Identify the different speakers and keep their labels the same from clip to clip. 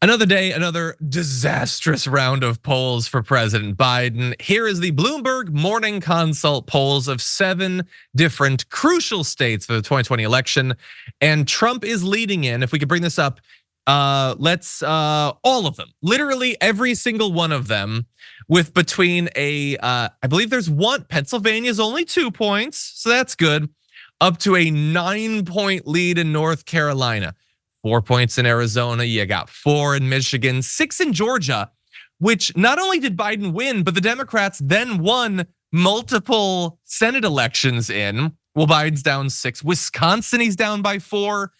Speaker 1: Another day, another disastrous round of polls for President Biden. Here is the Bloomberg Morning Consult polls of 7 different crucial states for the 2020 election. And Trump is leading in. If we could bring this up, let's all of them, literally every single one of them, with between I believe there's one, Pennsylvania's only 2 points, so that's good, up to a 9-point lead in North Carolina. 4 points in Arizona, you got 4 in Michigan, 6 in Georgia, which not only did Biden win, but the Democrats then won multiple Senate elections in. Well, Biden's down 6. Wisconsin, he's down by 4.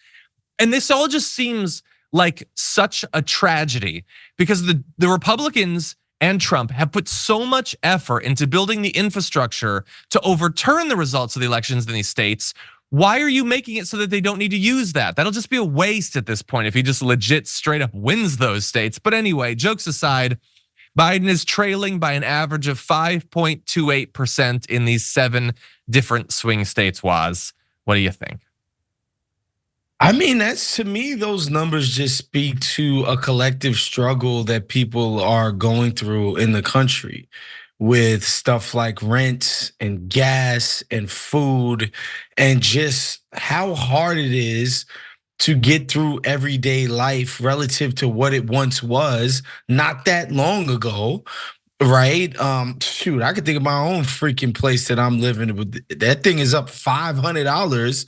Speaker 1: And this all just seems like such a tragedy because the Republicans and Trump have put so much effort into building the infrastructure to overturn the results of the elections in these states. Why are you making it so that they don't need to use that? That'll just be a waste at this point if he just legit straight up wins those states. But anyway, jokes aside, Biden is trailing by an average of 5.28% in these 7 different swing states. Woz, what do you think?
Speaker 2: I mean, that's, to me, those numbers just speak to a collective struggle that people are going through in the country with stuff like rent and gas and food, and just how hard it is to get through everyday life relative to what it once was not that long ago. Right? Shoot, I could think of my own freaking place that I'm living with. That thing is up $500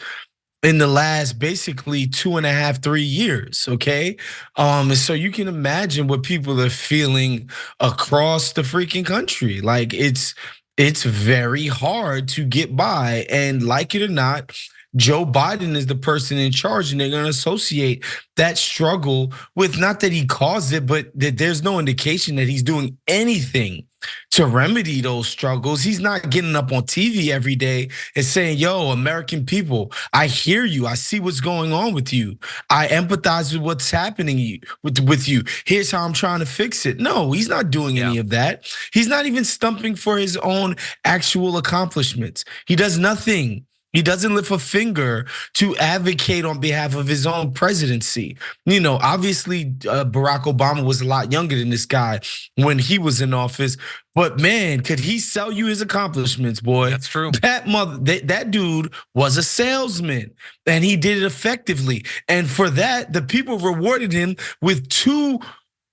Speaker 2: in the last basically 2.5, 3 years, okay? And so you can imagine what people are feeling across the freaking country. Like it's very hard to get by, and like it or not, Joe Biden is the person in charge, and they're gonna associate that struggle with, not that he caused it, but that there's no indication that he's doing anything to remedy those struggles. He's not getting up on TV every day and saying, yo, American people, I hear you. I see what's going on with you. I empathize with what's happening with you. Here's how I'm trying to fix it. No, he's not doing any of that. He's not even stumping for his own actual accomplishments. He does nothing. He doesn't lift a finger to advocate on behalf of his own presidency. You know, obviously Barack Obama was a lot younger than this guy when he was in office, but man, could he sell you his accomplishments, boy?
Speaker 1: That's true.
Speaker 2: That dude was a salesman, and he did it effectively. And for that, the people rewarded him with 2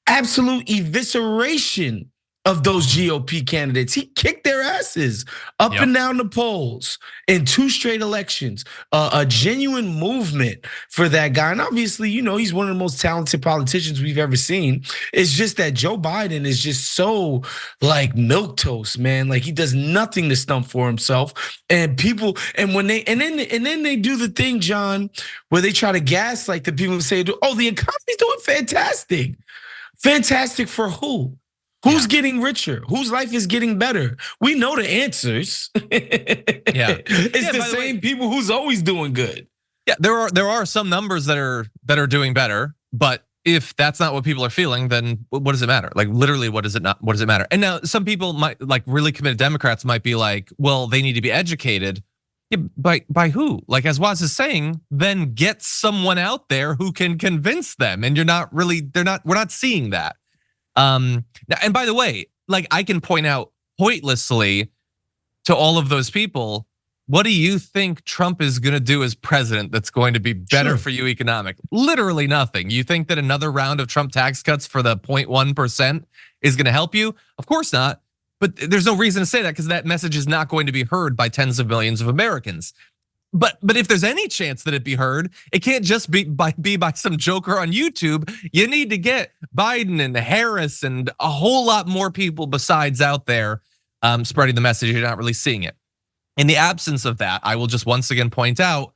Speaker 2: absolute evisceration of those GOP candidates. He kicked their asses up and down the polls in 2 straight elections. A genuine movement for that guy. And obviously, you know, he's one of the most talented politicians we've ever seen. It's just that Joe Biden is just so like milquetoast, man. Like he does nothing to stump for himself. And people, and when they, and then they do the thing, John, where they try to gaslight the people and say, oh, the economy's doing fantastic. Fantastic for who? Who's getting richer? Whose life is getting better? We know the answers. It's the same people who's always doing good.
Speaker 1: Yeah, there are some numbers that are doing better, but if that's not what people are feeling, then what does it matter? Like literally, what does it matter? And now some people might, like really committed Democrats might be like, well, they need to be educated. Yeah, by who? Like as Woz is saying, then get someone out there who can convince them. And we're not seeing that. And by the way, like I can point out pointlessly to all of those people, what do you think Trump is gonna do as president that's going to be better for you economically? Literally nothing. You think that another round of Trump tax cuts for the 0.1% is gonna help you? Of course not, but there's no reason to say that because that message is not going to be heard by tens of millions of Americans. But if there's any chance that it be heard, it can't just be by some joker on YouTube. You need to get Biden and Harris and a whole lot more people besides out there spreading the message. You're not really seeing it. In the absence of that, I will just once again point out,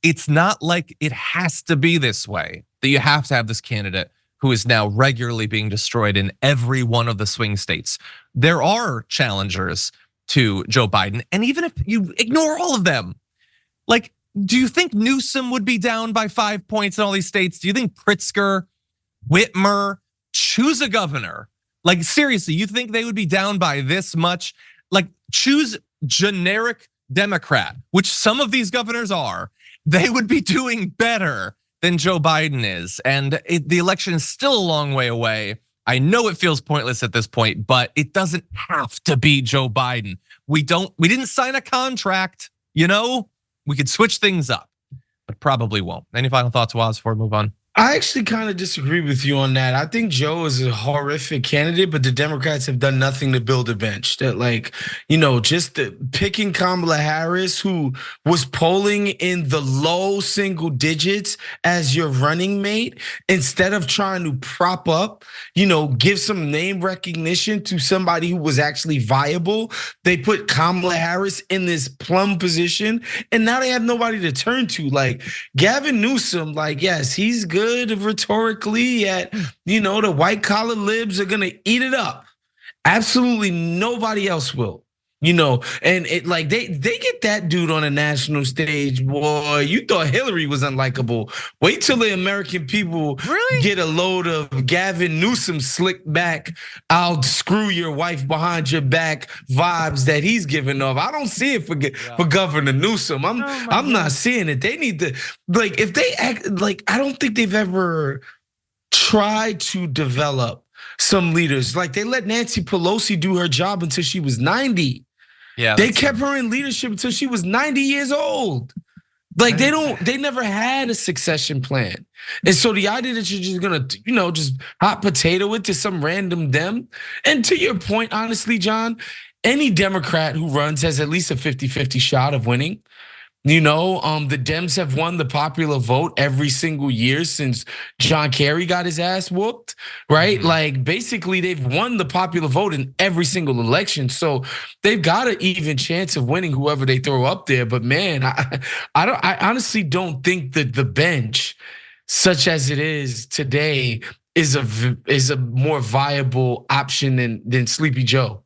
Speaker 1: it's not like it has to be this way, that you have to have this candidate who is now regularly being destroyed in every one of the swing states. There are challengers to Joe Biden, and even if you ignore all of them, like, do you think Newsom would be down by 5 points in all these states? Do you think Pritzker, Whitmer, choose a governor? Like seriously, you think they would be down by this much? Like choose generic Democrat, which some of these governors are, they would be doing better than Joe Biden is. And the election is still a long way away. I know it feels pointless at this point, but it doesn't have to be Joe Biden. We didn't sign a contract, you know? We could switch things up, but probably won't. Any final thoughts, Waz, before we move on?
Speaker 2: I actually kind of disagree with you on that. I think Joe is a horrific candidate, but the Democrats have done nothing to build a bench. That, like, just picking Kamala Harris, who was polling in the low single digits as your running mate, instead of trying to prop up, give some name recognition to somebody who was actually viable. They put Kamala Harris in this plum position, and now they have nobody to turn to. Like Gavin Newsom, like, yes, he's good rhetorically at, the white collar libs are gonna eat it up. Absolutely nobody else will. And it like they get that dude on a national stage, boy. You thought Hillary was unlikable. Wait till the American people get a load of Gavin Newsom slick back, I'll screw your wife behind your back vibes that he's giving off. I don't see it for Governor Newsom. I'm not seeing it. They need to, like, if they act like, I don't think they've ever tried to develop some leaders. Like, they let Nancy Pelosi do her job until she was 90. Yeah, they kept her in leadership until she was 90 years old. Like, they never had a succession plan. And so the idea that you're just gonna, just hot potato it to some random Dem. And to your point, honestly, John, any Democrat who runs has at least a 50-50 shot of winning. The Dems have won the popular vote every single year since John Kerry got his ass whooped, right? Like, basically, they've won the popular vote in every single election. So they've got an even chance of winning whoever they throw up there. But man, I honestly don't think that the bench, such as it is today, is a more viable option than Sleepy Joe.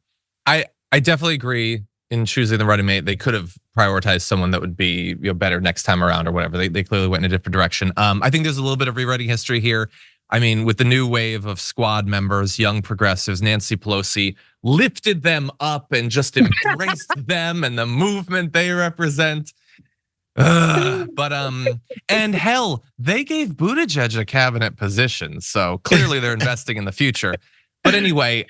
Speaker 1: I definitely agree. In choosing the running mate, they could have prioritized someone that would be better next time around or whatever. They clearly went in a different direction. I think there's a little bit of rewriting history here. I mean, with the new wave of squad members, young progressives, Nancy Pelosi lifted them up and just embraced them and the movement they represent. And hell, they gave Buttigieg a cabinet position, so clearly they're investing in the future. But anyway,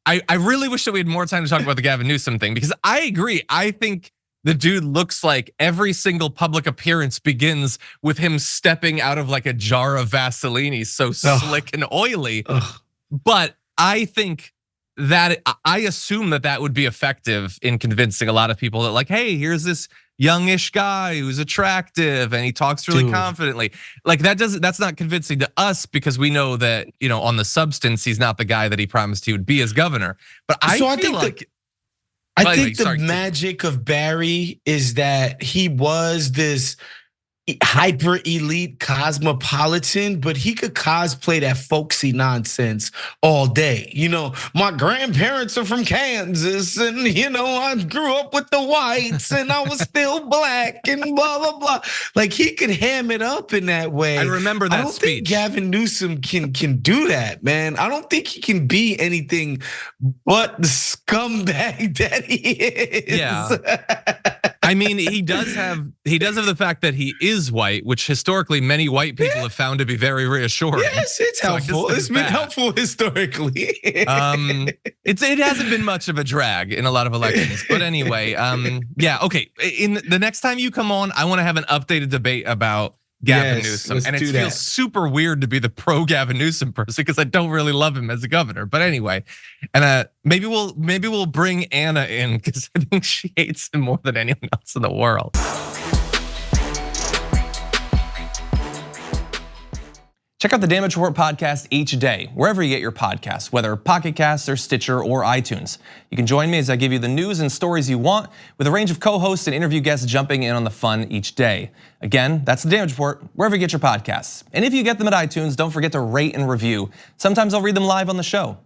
Speaker 1: I really wish that we had more time to talk about the Gavin Newsom thing, because I agree. I think the dude looks like every single public appearance begins with him stepping out of like a jar of Vaseline. He's so slick and oily. But I think that I assume that would be effective in convincing a lot of people that, like, hey, here's this youngish guy who's attractive and he talks really confidently. Like, that's not convincing to us, because we know that, on the substance, he's not the guy that he promised he would be as governor. But I think
Speaker 2: the magic of Barry is that he was this hyper elite cosmopolitan, but he could cosplay that folksy nonsense all day. My grandparents are from Kansas, and I grew up with the whites, and I was still black, and blah blah blah. Like, he could ham it up in that way.
Speaker 1: I remember that
Speaker 2: I don't
Speaker 1: speech.
Speaker 2: think Gavin Newsom can do that, man. I don't think he can be anything but the scumbag that he is.
Speaker 1: Yeah. I mean, he does have the fact that he is white, which historically many white people have found to be very reassuring.
Speaker 2: Yes, it's helpful. It's been helpful historically.
Speaker 1: It hasn't been much of a drag in a lot of elections, but anyway, yeah, okay. In the next time you come on, I want to have an updated debate about Gavin Newsom, and it feels super weird to be the pro Gavin Newsom person because I don't really love him as a governor. But anyway, and maybe we'll bring Anna in because I think she hates him more than anyone else in the world. Check out the Damage Report podcast each day, wherever you get your podcasts, whether Pocket Casts or Stitcher or iTunes. You can join me as I give you the news and stories you want, with a range of co-hosts and interview guests jumping in on the fun each day. Again, that's the Damage Report, wherever you get your podcasts. And if you get them at iTunes, don't forget to rate and review. Sometimes I'll read them live on the show.